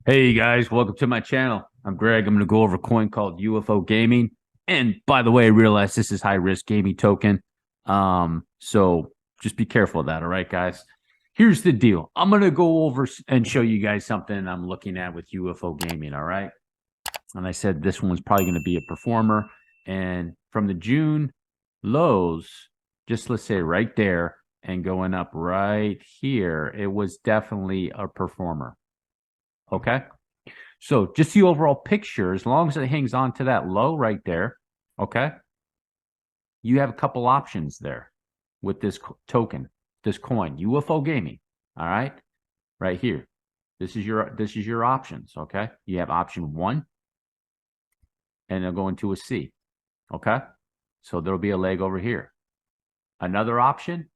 Hey guys, welcome to my channel. I'm Greg. I'm going to go over a coin called UFO Gaming. And by the way, I realize this is high risk gaming token. So just be careful of that. All right, guys. Here's the deal. I'm going to go over and show you guys something I'm looking at with UFO Gaming. All right. And I said this one's probably going to be a performer. And from the June lows, just let's say right there and going up right here, it was definitely a performer. Okay. So just the overall picture, as long as it hangs on to that low right there, okay, you have a couple options there with this token, this coin, UFO Gaming. All right, right here. This is your options. Okay, you have option 1, and they'll go into a C. Okay, so there'll be a leg over here. Another option,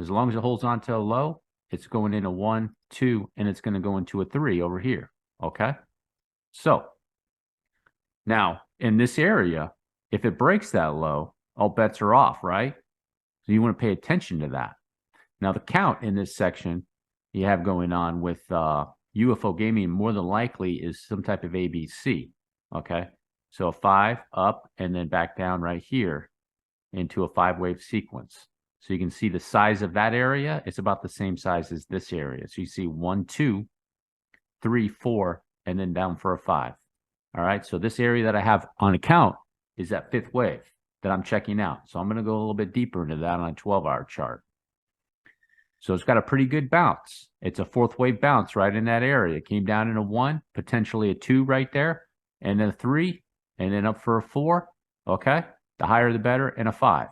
as long as it holds on to a low, it's going into 1, 2, and it's going to go into a 3 over here. Okay. So now in this area, if it breaks that low, all bets are off, right? So you want to pay attention to that. Now the count in this section you have going on with UFO Gaming more than likely is some type of ABC. Okay. So a 5 up and then back down right here into a 5-wave sequence. So you can see the size of that area. It's about the same size as this area. So you see 1, 2, 3, 4, and then down for a 5. All right. So this area that I have on account is that 5th wave that I'm checking out. So I'm going to go a little bit deeper into that on a 12-hour chart. So it's got a pretty good bounce. It's a 4th wave bounce right in that area. It came down in a 1, potentially a 2 right there, and then a 3, and then up for a 4. Okay. The higher the better, and a 5.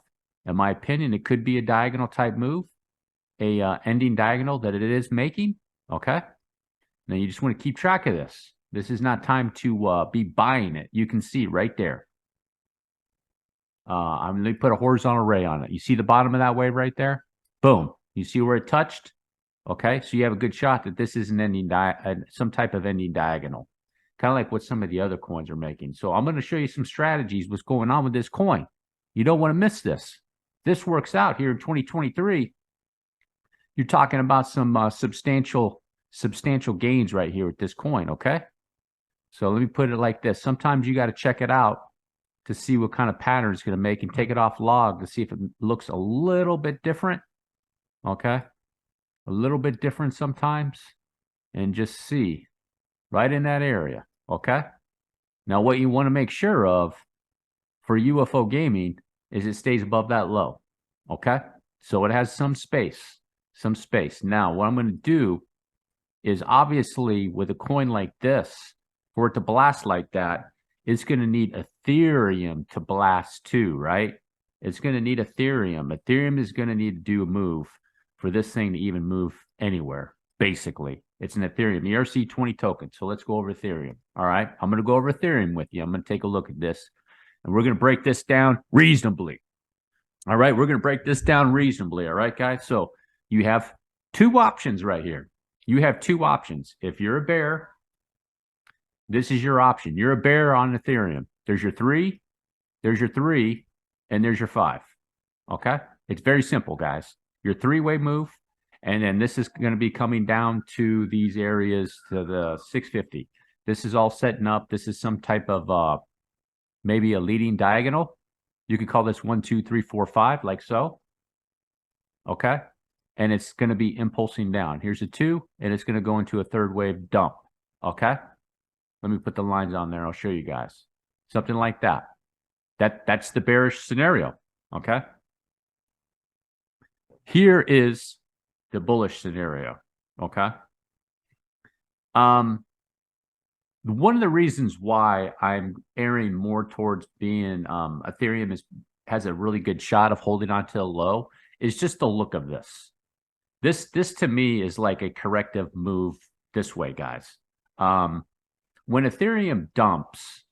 In my opinion, it could be a diagonal type move, a ending diagonal that it is making. Okay. Now you just want to keep track of this. This is not time to be buying it. You can see right there. I'm going to put a horizontal ray on it. You see the bottom of that wave right there? Boom. You see where it touched? Okay, so you have a good shot that this is an ending some type of ending diagonal, kind of like what some of the other coins are making. So I'm going to show you some strategies, what's going on with this coin. You don't want to miss this. This works out here in 2023. You're talking about some substantial gains right here with this coin, okay? So let me put it like this. Sometimes you got to check it out to see what kind of pattern it's going to make and take it off log to see if it looks a little bit different, okay? A little bit different sometimes, and just see right in that area, okay? Now what you want to make sure of for UFO Gaming is it stays above that low, okay? So it has some space. Now what I'm going to do is obviously with a coin like this, for it to blast like that, it's going to need Ethereum to blast too, right? It's going to need Ethereum. Ethereum is going to need to do a move for this thing to even move anywhere, basically. It's an Ethereum, ERC20 token. So let's go over Ethereum. All right. I'm going to go over Ethereum with you. I'm going to take a look at this, and we're going to break this down reasonably. All right. We're going to break this down reasonably. All right, guys. So you have 2 options right here. You have 2 options. If you're a bear, this is your option. You're a bear on Ethereum. There's your 3, and there's your 5. Okay? It's very simple, guys. Your 3-way move, and then this is going to be coming down to these areas to the 650. This is all setting up. This is some type of maybe a leading diagonal. You could call this 1, 2, 3, 4, 5, like so. Okay? And it's going to be impulsing down. Here's a 2, and it's going to go into a 3rd wave dump. Okay? Let me put the lines on there. I'll show you guys. Something like that. That's the bearish scenario. Okay? Here is the bullish scenario. Okay? One of the reasons why I'm erring more towards being Ethereum has a really good shot of holding on to a low is just the look of this. This to me is like a corrective move this way, guys. When Ethereum dumps,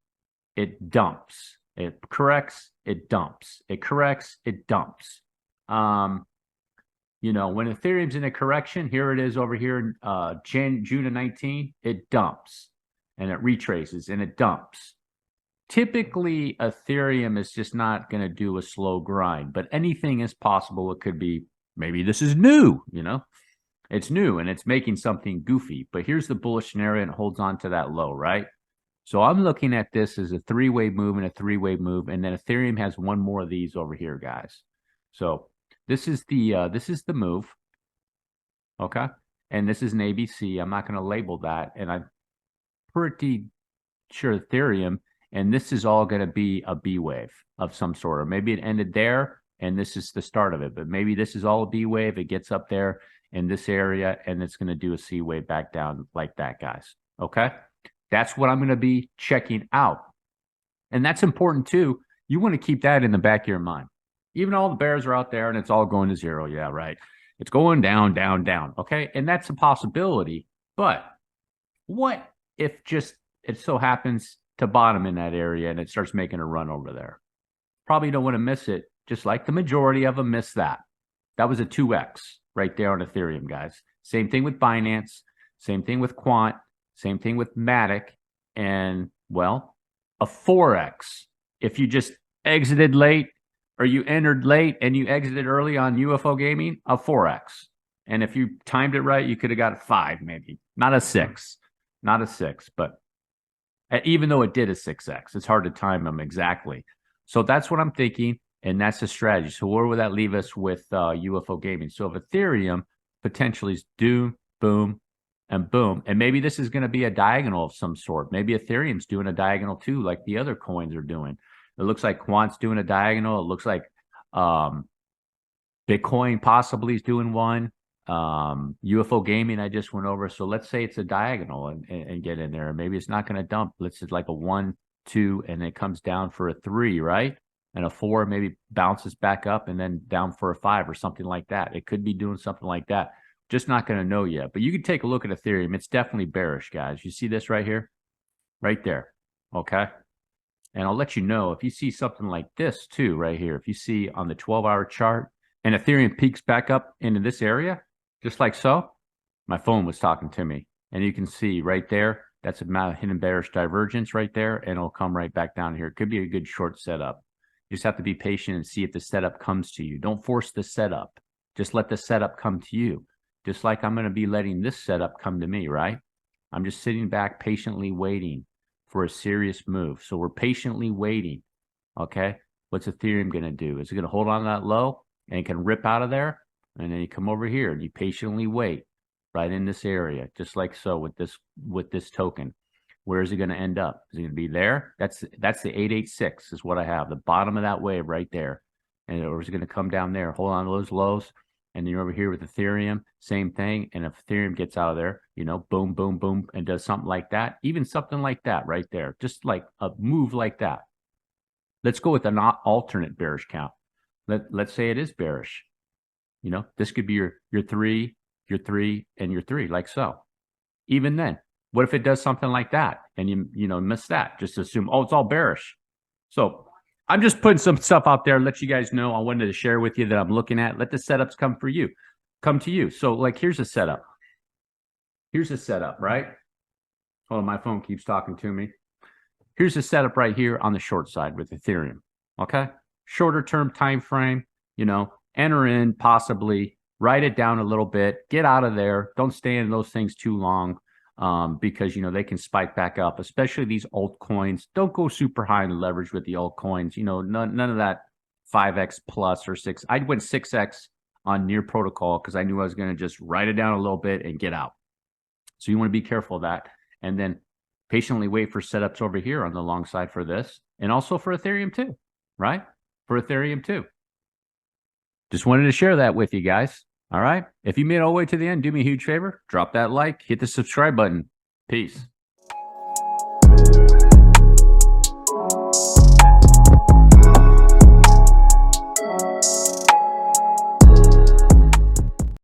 it dumps. It corrects, it dumps. It corrects, it dumps. You know, when Ethereum's in a correction, here it is over here in June of 19, it dumps. And it retraces and it dumps. Typically, Ethereum is just not going to do a slow grind, but anything is possible. It could be, maybe this is new, you know? It's new and it's making something goofy, but here's the bullish scenario and it holds on to that low, right? So I'm looking at this as a three-way move and a three-way move, and then Ethereum has one more of these over here, guys. So this is the move, okay? And this is an ABC. I'm not going to label that, and I'm pretty sure Ethereum, and this is all going to be a B wave of some sort, or maybe it ended there, and this is the start of it. But maybe this is all a B wave. It gets up there in this area, and it's going to do a C wave back down like that, guys. Okay? That's what I'm going to be checking out. And that's important too. You want to keep that in the back of your mind. Even all the bears are out there and it's all going to zero. Yeah, right. It's going down, down, down. Okay. And that's a possibility. But what if just it so happens to bottom in that area and it starts making a run over there? Probably don't want to miss it, just like the majority of them miss that. That was a 2x right there on Ethereum, guys. Same thing with Binance. Same thing with Quant. Same thing with Matic, and, well, a 4x. If you just exited late or you entered late and you exited early on UFO Gaming, a 4x. And if you timed it right, you could have got a 5 maybe. Not a 6. Not a 6, but even though it did a 6x, it's hard to time them exactly. So that's what I'm thinking, and that's the strategy. So where would that leave us with UFO Gaming? So if Ethereum potentially is doom, boom, and boom, and maybe this is going to be a diagonal of some sort. Maybe Ethereum's doing a diagonal too, like the other coins are doing. It looks like Quant's doing a diagonal. It looks like Bitcoin possibly is doing one. UFO Gaming I just went over. So let's say it's a diagonal and get in there. Maybe it's not going to dump. Let's say like a 1, 2, and it comes down for a 3, right? And a 4 maybe bounces back up and then down for a 5 or something like that. It could be doing something like that. Just not going to know yet. But you can take a look at Ethereum. It's definitely bearish, guys. You see this right here? Right there. Okay? And I'll let you know if you see something like this too, right here. If you see on the 12-hour chart and Ethereum peaks back up into this area, just like so, my phone was talking to me. And you can see right there, that's a hidden bearish divergence right there, and it'll come right back down here. It could be a good short setup. You just have to be patient and see if the setup comes to you. Don't force the setup. Just let the setup come to you. Just like I'm going to be letting this setup come to me, right? I'm just sitting back patiently waiting for a serious move. So we're patiently waiting, okay? What's Ethereum going to do? Is it going to hold on to that low and it can rip out of there? And then you come over here and you patiently wait right in this area, just like so with this token. Where is it going to end up? Is it going to be there? That's the 886 is what I have, the bottom of that wave right there. And or is it going to come down there? Hold on to those lows. And then you're over here with Ethereum, same thing. And if Ethereum gets out of there, you know, boom, boom, boom, and does something like that, even something like that right there, just like a move like that. Let's go with an alternate bearish count. Let's say it is bearish. You know, this could be your 3, your 3, and your 3, like so. Even then, what if it does something like that and you know miss that? Just assume, oh, it's all bearish. So I'm just putting some stuff out there, let you guys know. I wanted to share with you that I'm looking at. Let the setups come to you. So like, here's a setup. Here's a setup, right? Hold on, my phone keeps talking to me. Here's a setup right here on the short side with Ethereum. Okay, shorter term time frame. You know, enter in possibly, write it down a little bit, get out of there. Don't stay in those things too long. Because, you know, they can spike back up, especially these altcoins. Don't go super high in leverage with the altcoins. You know, none of that 5x plus or 6. I went 6x on near protocol because I knew I was going to just write it down a little bit and get out. So you want to be careful of that. And then patiently wait for setups over here on the long side for this. And also for Ethereum too, right? For Ethereum too. Just wanted to share that with you guys. All right. If you made it all the way to the end, do me a huge favor. Drop that like, hit the subscribe button. Peace.